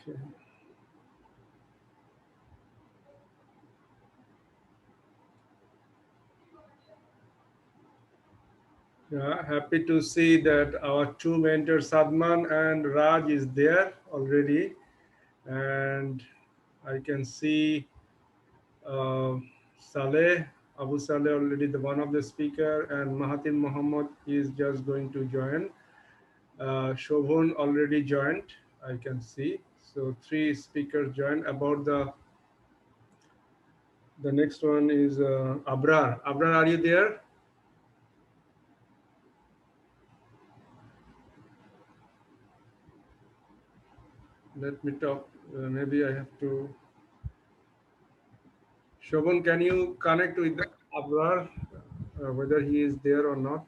Okay. Yeah, happy to see that our two mentors, Sadman and Raj, is there already, and I can see uh, Saleh, Abu Saleh already the one of the speaker, and Mahathir Mohammed is just going to join. Shobhun already joined, I can see. So three speakers joined. About the next one is Abrar. Abrar, are you there? Let me talk. Maybe I have to. Shobhun, can you connect with Abrar, whether he is there or not?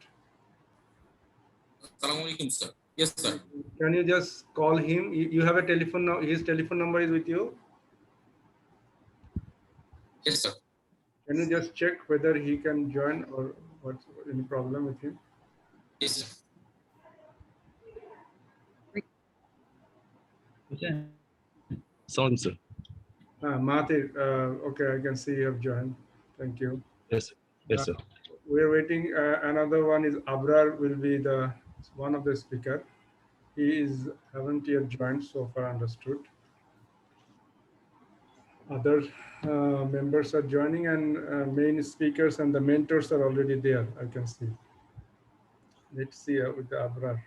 Assalamualaikum, sir. Yes, sir. Can you just call him? You have a telephone now. His telephone number is with you. Yes, sir. Can you just check whether he can join or what's any problem with him? Yes, sir. Okay. Salam, sir. Mahathir, okay, I can see you have joined. Thank you. Yes, yes, Uh, sir. we're waiting. Another one is Abrar will be the one of the speaker. He is haven't yet joined so far understood. Other members are joining and main speakers and the mentors are already there. I can see. Let's see with the Abrar.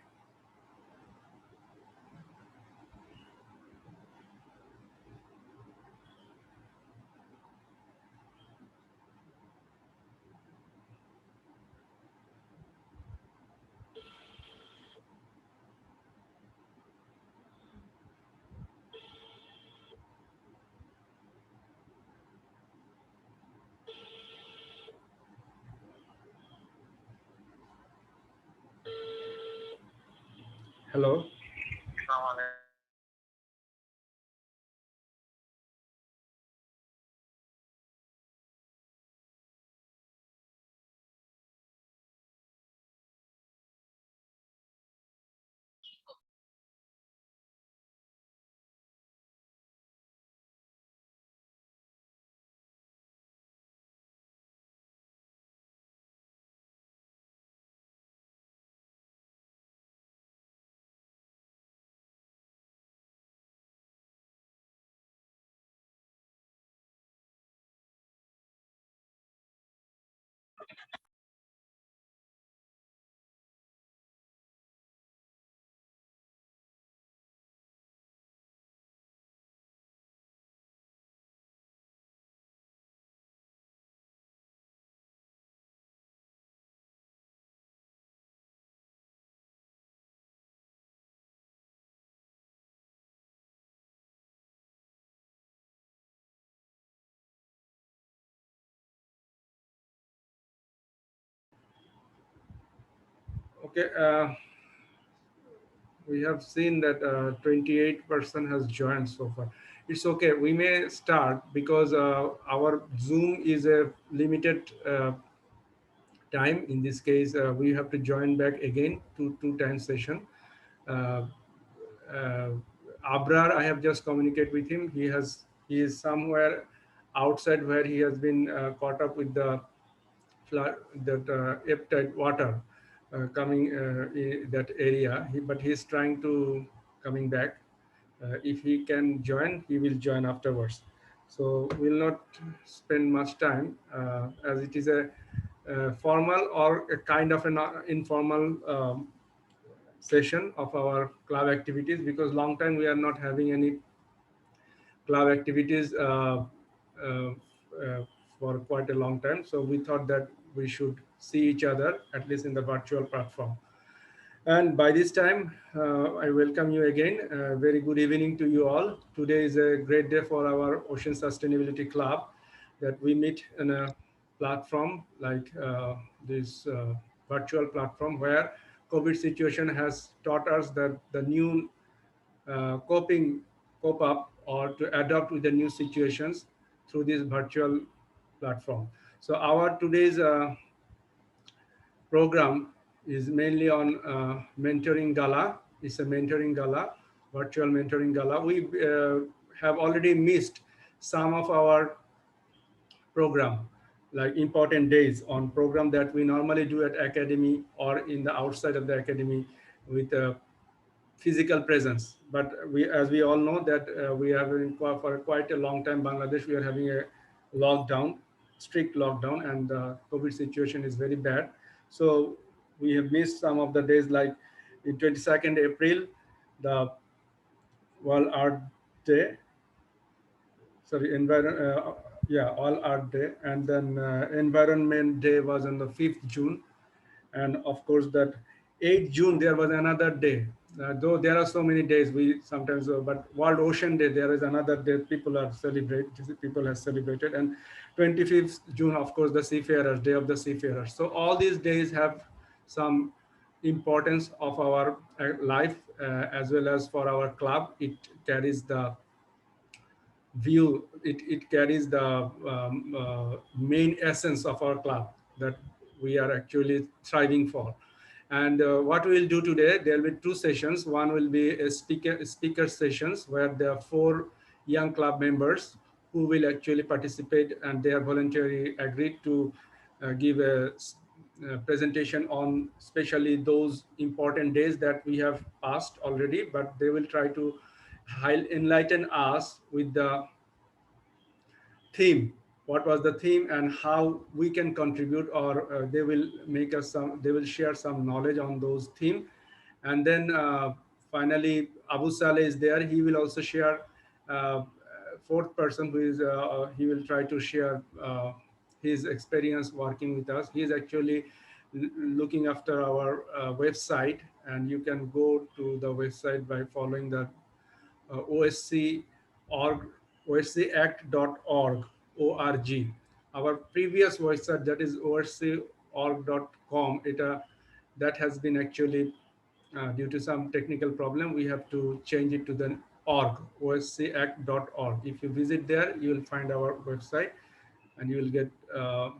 Hello. Okay. We have seen that 28% has joined so far. It's okay. We may start because our Zoom is a limited time. In this case, we have to join back again to two times session. Uh, uh, Abrar, I have just communicated with him. He is somewhere outside where he has been caught up with the flood, that ebb tide water coming in that area. But he's trying to coming back. If he can join, he will join afterwards. So we'll not spend much time as it is a formal or a kind of an informal session of our club activities, because long time we are not having any club activities for quite a long time. So we thought that we should see each other at least in the virtual platform. And by this time, I welcome you again. Very good evening to you all. Today is a great day for our Ocean Sustainability Club, that we meet in a platform like this virtual platform, where COVID situation has taught us that the new coping, cope up or to adapt with the new situations through this virtual platform. So our today's program is mainly on mentoring gala. It's a mentoring gala virtual mentoring gala. We have already missed some of our program, like important days on program that we normally do at academy or in the outside of the academy with physical presence. But we, as we all know, that we have been for quite a long time, Bangladesh, we are having a lockdown, strict lockdown, and the COVID situation is very bad. So we have missed some of the days, like in 22nd April, the World Art Day, sorry, yeah, All Art Day, and then Environment Day was on the 5th June, and of course that 8th June there was another day. Though there are so many days, we sometimes, but World Ocean Day there is another day people have celebrated, and 25th June, of course, the Seafarers Day of the Seafarers. So all these days have some importance of our life, as well as for our club. It carries the view, it carries the main essence of our club that we are actually striving for. And what we will do today, there will be two sessions. One will be a speaker sessions where there are four young club members who will actually participate, and they are voluntarily agreed to give a presentation on especially those important days that we have passed already, but they will try to enlighten us with the theme, what was the theme and how we can contribute, or they will make us some, they will share some knowledge on those theme. And then finally Abu Saleh is there, he will also share, uh, fourth person who is he will try to share his experience working with us. He is actually looking after our website, and you can go to the website by following the OSC.org, oscact.org, ORG. Our previous website, that is oscorg.com, that has been actually, due to some technical problem, we have to change it to the org, oscact.org. If you visit there, you will find our website, and you will get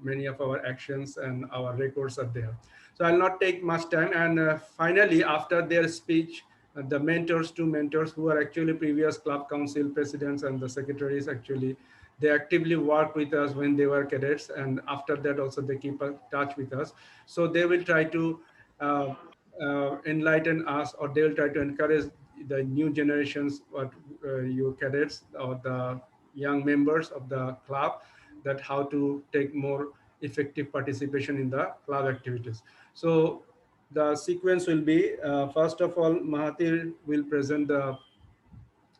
many of our actions, and our records are there. So I'll not take much time. And finally, after their speech, the mentors, two mentors who are actually previous club council presidents and the secretaries, actually, they actively work with us when they were cadets, and after that also they keep in touch with us. So they will try to uh, enlighten us, or they will try to encourage the new generations, what you cadets or the young members of the club, that how to take more effective participation in the club activities. So the sequence will be, first of all, Mahathir will present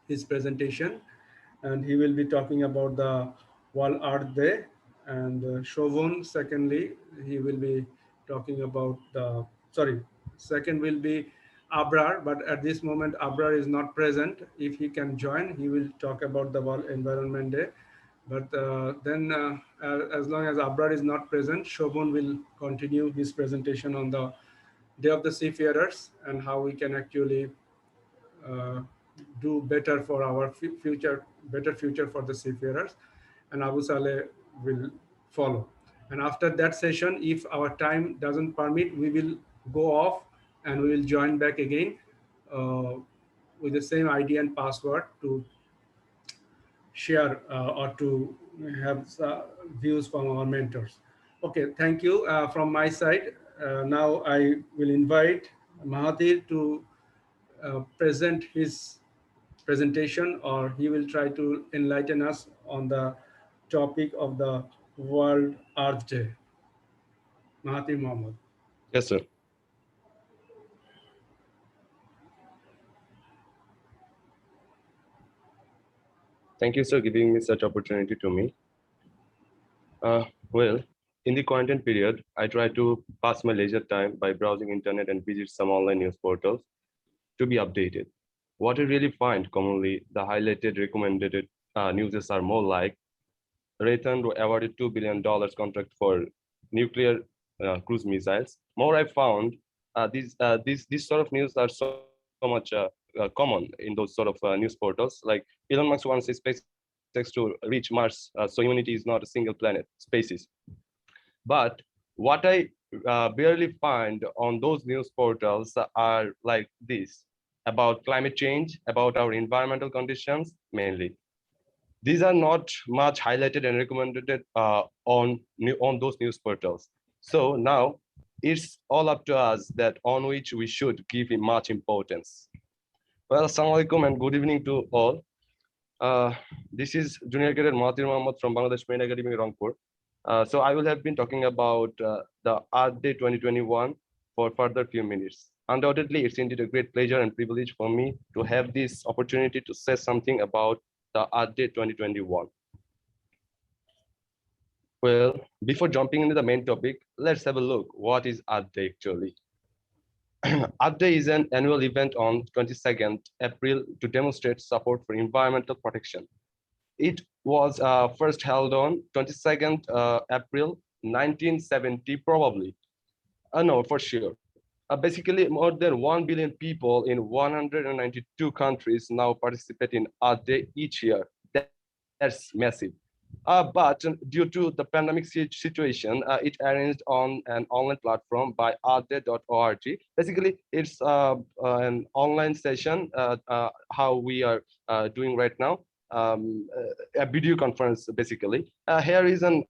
his presentation, and he will be talking about the World Art Day. And Shovon, secondly, he will be talking about the, sorry, second will be Abrar, but at this moment Abrar is not present. If he can join, he will talk about the World Environment Day. But then as long as Abrar is not present, Shobhan will continue his presentation on the Day of the Seafarers, and how we can actually uh, do better for our future, better future for the seafarers. And Abu Saleh will follow. And after that session, if our time doesn't permit, we will go off, and we will join back again uh, with the same ID and password to share or to have views from our mentors. Okay, thank you from my side. Now I will invite Mahathir to present his presentation, or he will try to enlighten us on the topic of the World Earth Day. Mahathir Mohammed. Yes, sir. Thank you, sir, giving me such opportunity to me. Well, in the quarantine period, I try to pass my leisure time by browsing internet and visit some online news portals to be updated. What I really find commonly, the highlighted recommended news are more like Raytheon awarded $2 billion contract for nuclear cruise missiles. More I found, these sort of news are so much common in those sort of news portals. Like Elon Musk wants SpaceX to reach Mars, so humanity is not a single planet, species. But what I barely find on those news portals are like this about climate change, about our environmental conditions mainly. These are not much highlighted and recommended on those news portals. So now it's all up to us that on which we should give much importance. Well, assalamu alaikum and good evening to all. This is Junior Cadet Mahathir Mohammed from Bangladesh Marine Academy, Rangpur. So I will have been talking about the Art Day 2021 for further few minutes. Undoubtedly, it's indeed a great pleasure and privilege for me to have this opportunity to say something about the Art Day 2021. Well, before jumping into the main topic, let's have a look. What is Art Day actually? Art Day is an annual event on 22nd April to demonstrate support for environmental protection. It was first held on 22nd April 1970, probably. No, for sure. Basically, more than 1 billion people in 192 countries now participate in Art Day each year. That's massive. But due to the pandemic situation, it arranged on an online platform by artday.org. Basically, it's an online session, how we are doing right now, a video conference, basically. Here is an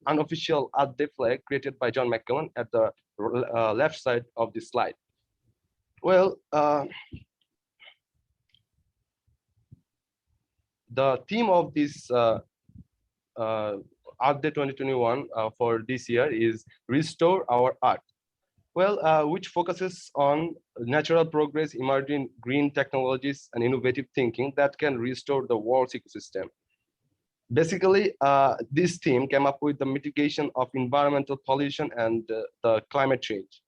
unofficial Art Day flag created by John McCowan at the left side of the slide. Well, the theme of this Art Day 2021 for this year is Restore Our Art. Well, which focuses on natural progress, emerging green technologies, and innovative thinking that can restore the world's ecosystem. Basically, this theme came up with the mitigation of environmental pollution and the climate change.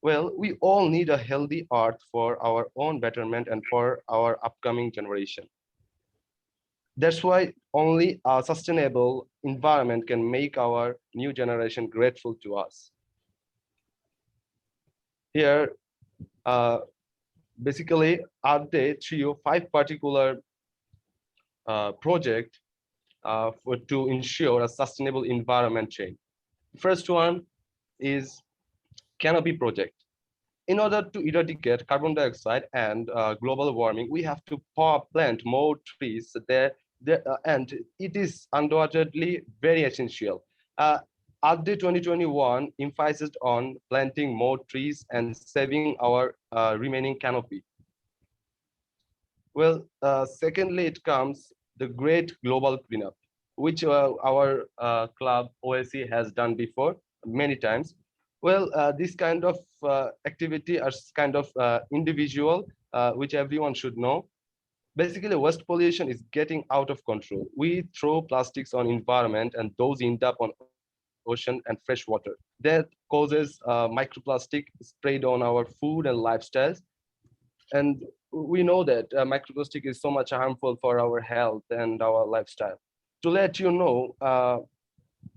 Well, we all need a healthy art for our own betterment and for our upcoming generation. That's why only a sustainable environment can make our new generation grateful to us. Here, basically, Art Day 305 particular project to ensure a sustainable environment change. First one is Canopy Project. In order to eradicate carbon dioxide and global warming, we have to plant more trees there, and it is undoubtedly very essential. Art Day 2021 emphasized on planting more trees and saving our remaining canopy. Well, secondly, it comes the Great Global Cleanup, which our club OSC has done before many times. Well, this kind of activity is kind of individual, which everyone should know. Basically, waste pollution is getting out of control. We throw plastics on environment and those end up on ocean and fresh water. That causes microplastic sprayed on our food and lifestyles. And we know that microplastic is so much harmful for our health and our lifestyle. To let you know,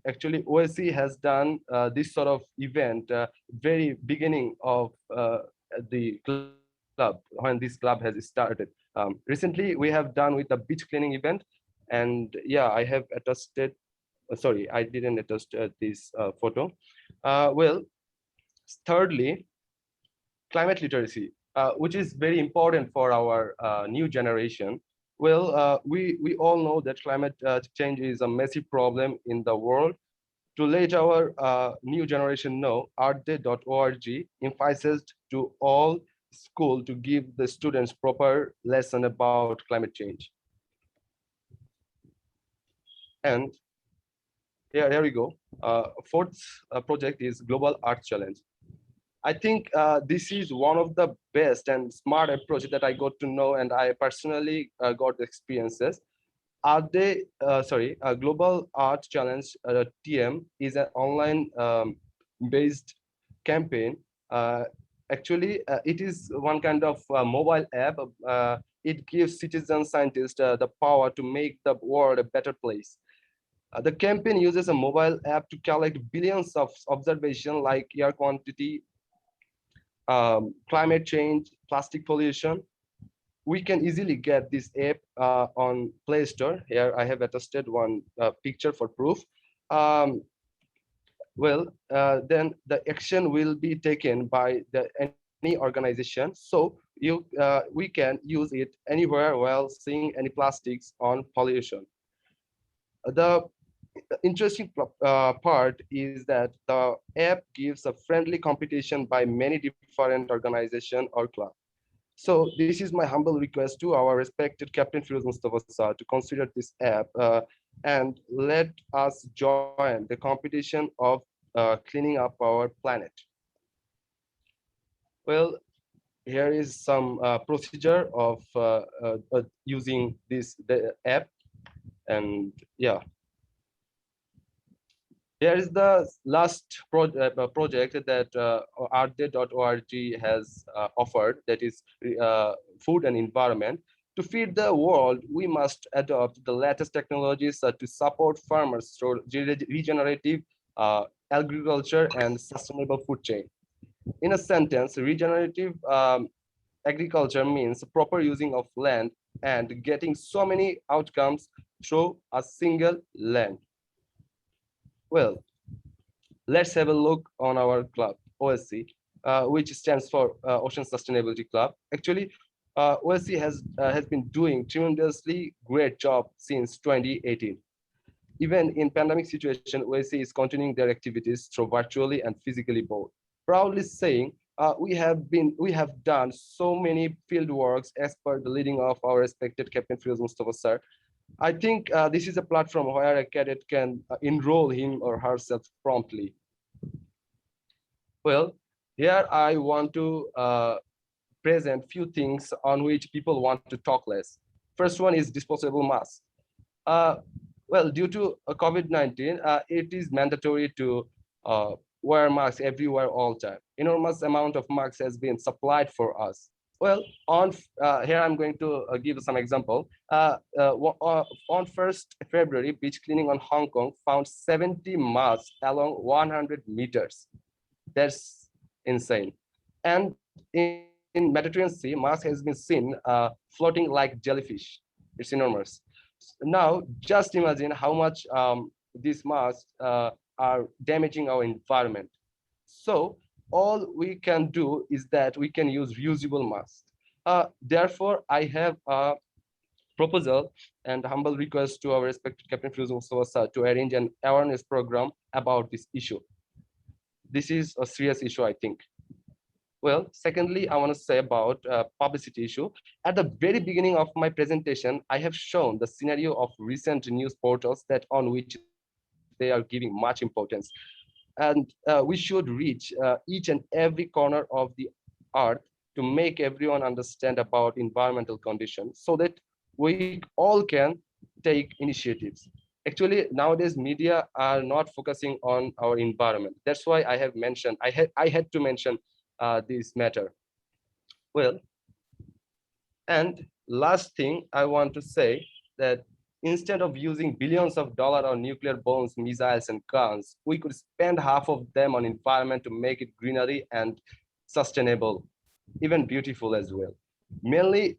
actually OSC has done this sort of event very beginning of the club, when this club has started. Recently, we have done with a beach cleaning event, and yeah, I have attested. Sorry, I didn't attest this photo. Well, thirdly, climate literacy, which is very important for our new generation. Well, we all know that climate change is a massive problem in the world. To let our new generation know, artday.org emphasizes to all school to give the students proper lesson about climate change. And here we go. Fourth project is Global Art Challenge. I think this is one of the best and smart approach that I got to know, and I personally got experiences. Global Art Challenge TM is an online based campaign. Actually, it is one kind of mobile app. It gives citizen scientists the power to make the world a better place. The campaign uses a mobile app to collect billions of observations like air quantity, climate change, plastic pollution. We can easily get this app on Play Store. Here I have attested one picture for proof. Then the action will be taken by any any organization, so we can use it anywhere while seeing any plastics on pollution. The part is that the app gives a friendly competition by many different organizations or clubs. So this is my humble request to our respected Captain Firoz Mustafa Sir to consider this app and let us join the competition of cleaning up our planet. Well, here is some procedure of using the app, and yeah. Here is the last project that Arte.org has offered, that is food and environment. To feed the world, we must adopt the latest technologies to support farmers through regenerative agriculture and sustainable food chain. In a sentence, regenerative agriculture means proper using of land and getting so many outcomes through a single land. Well, let's have a look on our club, OSC, which stands for Ocean Sustainability Club. Actually, OSC has been doing tremendously great job since 2018. Even in pandemic situation, OSC is continuing their activities through virtually and physically both. Proudly saying, we have done so many field works as per the leading of our respected Captain Firoz Mustafa sir. I think this is a platform where a cadet can enroll him or herself promptly. Well, here I want to present few things on which people want to talk less. First one is disposable masks. Uh, well, due to COVID-19, it is mandatory to wear masks everywhere all time. Enormous amount of masks has been supplied for us. Well, on here I'm going to give some example. On 1st February, beach cleaning on Hong Kong found 70 masks along 100 meters. That's insane. And in Mediterranean Sea, mask has been seen floating like jellyfish. It's enormous. Now, just imagine how much these masks are damaging our environment. So all we can do is that we can use reusable masks. Therefore, I have a proposal and humble request to our respected Captain Firoz Mustafa to arrange an awareness program about this issue. This is a serious issue, I think. Well, secondly, I want to say about publicity issue. At the very beginning of my presentation, I have shown the scenario of recent news portals that on which they are giving much importance. And we should reach each and every corner of the earth to make everyone understand about environmental conditions so that we all can take initiatives. Actually, nowadays media are not focusing on our environment. That's why I have mentioned, I had to mention this matter. Well, and last thing I want to say that instead of using billions of dollars on nuclear bombs, missiles, and guns, we could spend half of them on environment to make it greenery and sustainable, even beautiful as well. Mainly,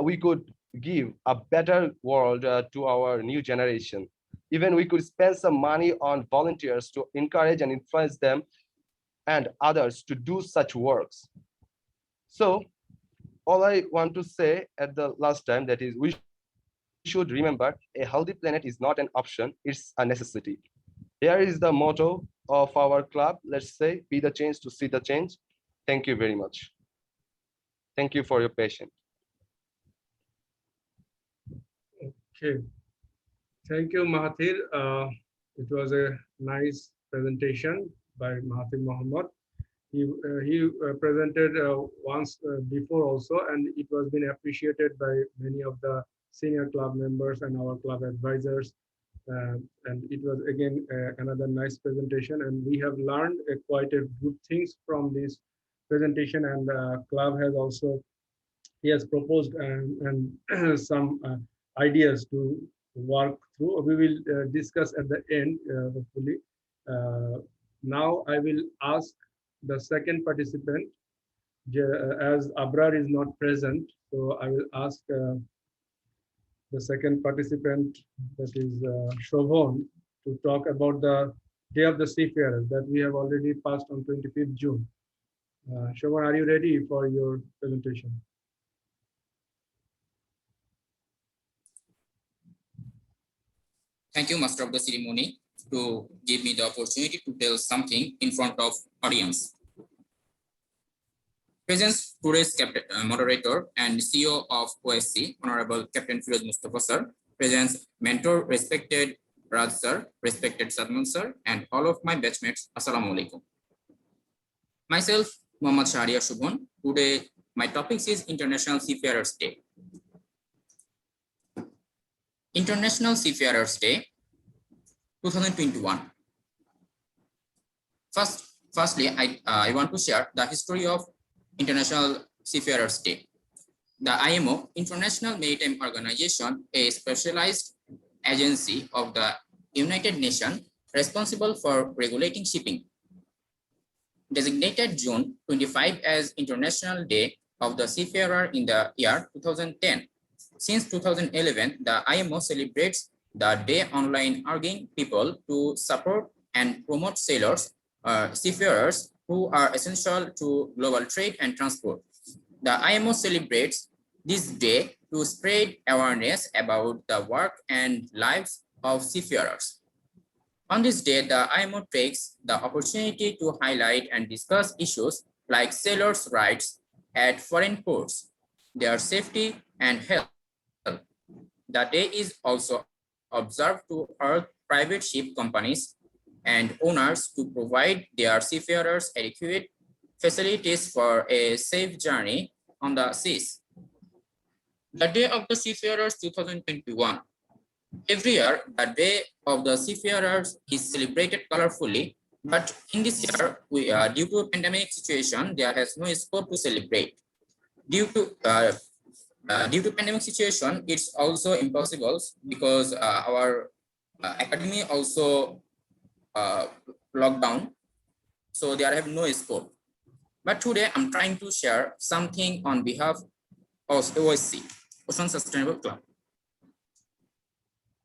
we could give a better world to our new generation. Even we could spend some money on volunteers to encourage and influence them and others to do such works. So all I want to say at the last time, that is, we should remember a healthy planet is not an option, it's a necessity. Here is the motto of our club. Let's say, be the change to see the change. Thank you very much. Thank you for your patience. Okay. Thank you, Mahathir. It was a nice presentation by Mahathir Mohammed. He presented once before also, and it was been appreciated by many of the senior club members and our club advisors. And it was again another nice presentation, and we have learned quite a good things from this presentation. And club has also, he has proposed and some ideas to work through. We will discuss at the end, hopefully. Now I will ask the second participant, as Abrar is not present, so I will ask the second participant, that is Shobhon, to talk about the Day of the Seafarers that we have already passed on 25th June. Shobhan, are you ready for your presentation? Thank you, Master of the Ceremony, to give me the opportunity to tell something in front of audience. Presents today's moderator and CEO of OSC, Honorable Captain Firoz Mustafa sir. Presents mentor, respected Raj sir, respected Salman sir, and all of my batchmates. Assalamu alaikum. Myself, Muhammad Shahriar Shubhan. Today, my topic is International Seafarers Day. International Seafarers Day 2021. Firstly, I want to share the history of International Seafarers Day. The IMO, International Maritime Organization, a specialized agency of the United Nations responsible for regulating shipping, designated June 25 as International Day of the Seafarer in the year 2010. Since 2011, the IMO celebrates the day online, urging people to support and promote sailors, seafarers who are essential to global trade and transport. The IMO celebrates this day to spread awareness about the work and lives of seafarers. On this day, the IMO takes the opportunity to highlight and discuss issues like sailors' rights at foreign ports, their safety and health. The day is also observed to urge private ship companies and owners to provide their seafarers adequate facilities for a safe journey on the seas. The Day of the Seafarers 2021. Every year, the Day of the Seafarers is celebrated colorfully, but in this year, due to pandemic situation, there has no scope to celebrate. Due to pandemic situation, it's also impossible because our academy also locked down, so they have no scope. But today, I'm trying to share something on behalf of OSC, Ocean Sustainable Club.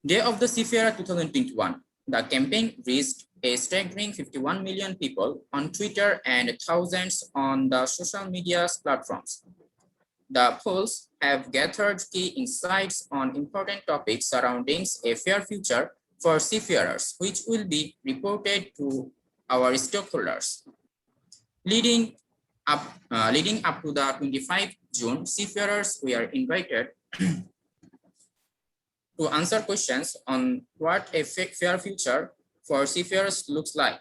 Day of the Seafarer 2021. The campaign reached a staggering 51 million people on Twitter and thousands on the social media platforms. The polls have gathered key insights on important topics surrounding a fair future for seafarers, which will be reported to our stakeholders. Leading up to the 25th June, seafarers were invited to answer questions on what a fair future for seafarers looks like.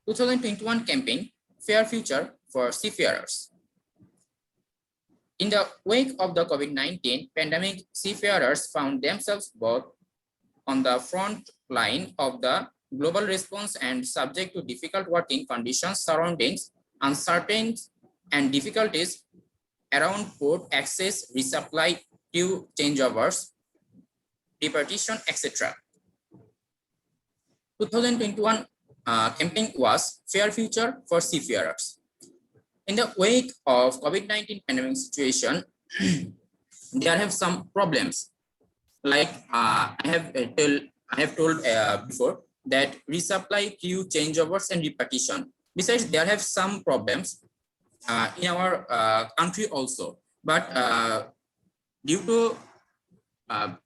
2021 campaign, Fair Future for Seafarers. In the wake of the COVID-19 pandemic, seafarers found themselves both on the front line of the global response and subject to difficult working conditions surrounding uncertain and difficulties around port access, resupply, crew changeovers, repartition, etc. 2021 campaign was Fair Future for Seafarers. In the wake of COVID-19 pandemic situation, there have some problems. Like I have told before that resupply, crew changeovers, and repartition. Besides, there have some problems in our country also. But due to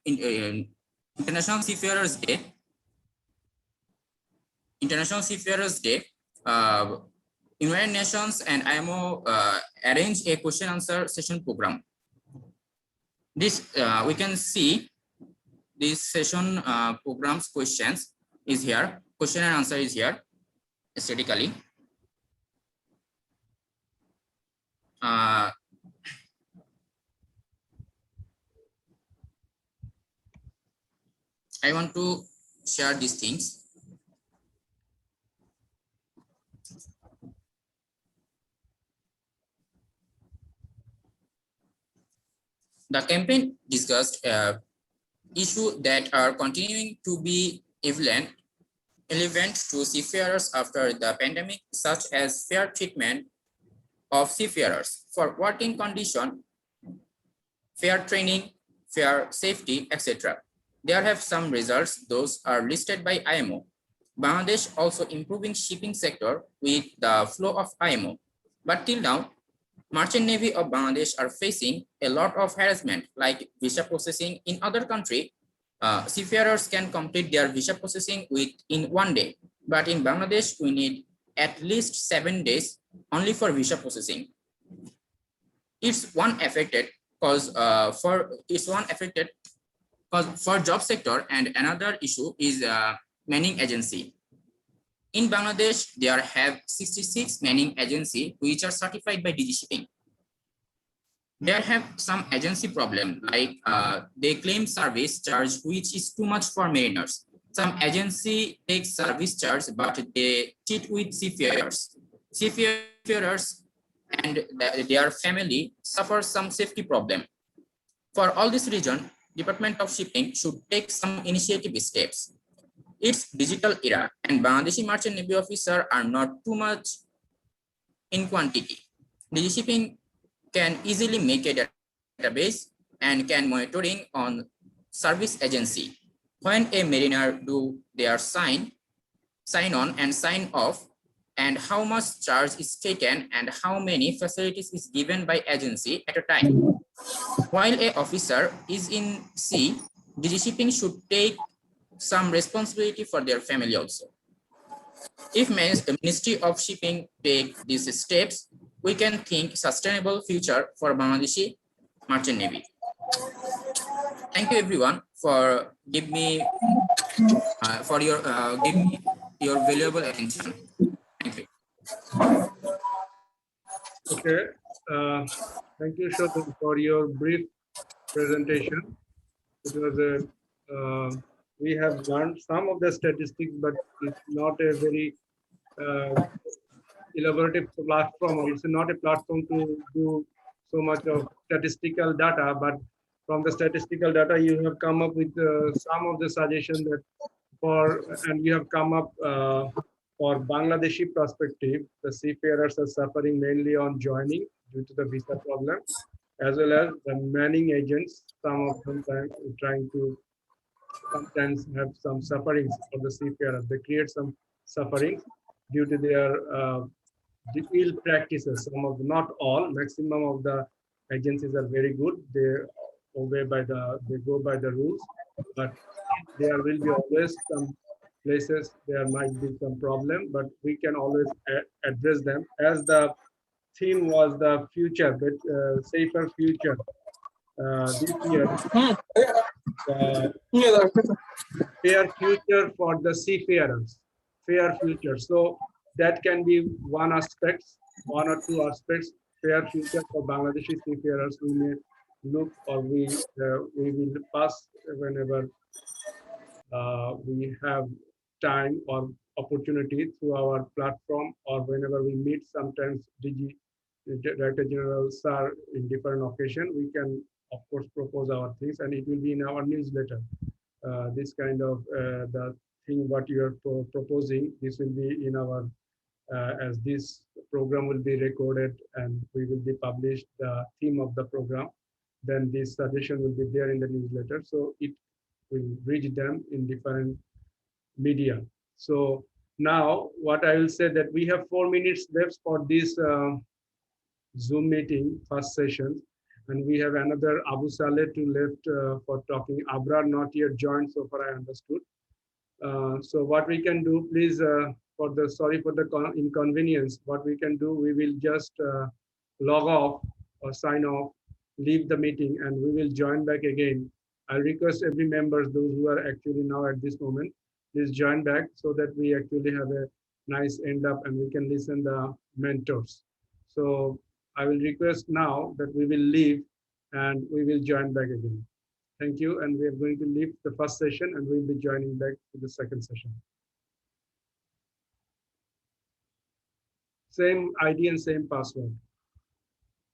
International Seafarers Day, United Nations and IMO arranged a question answer session program. This we can see this session program's questions is here. Question and answer is here aesthetically. I want to share these things. The campaign discussed issues that are continuing to be relevant to seafarers after the pandemic, such as fair treatment of seafarers for working condition, fair training, fair safety, etc. There have some results. Those are listed by IMO. Bangladesh also improving shipping sector with the flow of IMO. But till now, Merchant Navy of Bangladesh are facing a lot of harassment like visa processing. In other country, seafarers can complete their visa processing in 1 day. But in Bangladesh, we need at least 7 days only for visa processing. It's one affected for job sector, and another issue is manning agency. In Bangladesh, there have 66 manning agency which are certified by DG Shipping. There have some agency problem like they claim service charge which is too much for mariners. Some agency takes service charge but they cheat with seafarers. Seafarers and their family suffer some safety problem. For all this reason, Department of Shipping should take some initiative steps. It's digital era and Bangladeshi merchant navy officers are not too much in quantity. DG Shipping can easily make a database and can monitoring on service agency. When a mariner do their sign on and sign off, and how much charge is taken and how many facilities is given by agency at a time. While a officer is in sea, DG Shipping should take some responsibility for their family also. If Ministry of Shipping take these steps, we can think sustainable future for Bangladeshi Merchant Navy. Thank you everyone for give me your valuable attention. Thank you. Okay. Thank you, Shotan, for your brief presentation. It was we have learned some of the statistics, but it's not a very elaborative platform, or it's not a platform to do so much of statistical data. But from the statistical data, you have come up with some of the suggestions that and you have come up for Bangladeshi perspective, the seafarers are suffering mainly on joining due to the visa problem, as well as the manning agents. Some of them trying to sometimes have some sufferings for the seafarers. They create some sufferings due to their ill practices. Some of, not all, maximum of the agencies are very good. They go by the rules, but there will be always some places there might be some problem, but we can always address them. As the theme was the future, but safer future. This year, fair future for the seafarers, fair future. So that can be one aspect, one or two aspects. Fair future for Bangladeshi seafarers. We may look, or we will pass whenever we have time or opportunity through our platform, or whenever we meet sometimes DG Director General Sir in different occasion, we can of course propose our things, and it will be in our newsletter. This kind of the thing what you are proposing, this will be in our as this program will be recorded and we will be published the theme of the program, then this suggestion will be there in the newsletter, so it will reach them in different media. So now what I will say that we have 4 minutes left for this Zoom meeting, first session, and we have another Abu Saleh to left for talking. Abrar not yet joined, so far I understood. So what we can do, please, sorry for the inconvenience, what we can do, we will just log off or sign off, leave the meeting, and we will join back again. I request every member, those who are actually now at this moment, please join back so that we actually have a nice end up and we can listen the mentors. So I will request now that we will leave and we will join back again. Thank you. And we are going to leave the first session and we'll be joining back to the second session. Same ID and same password.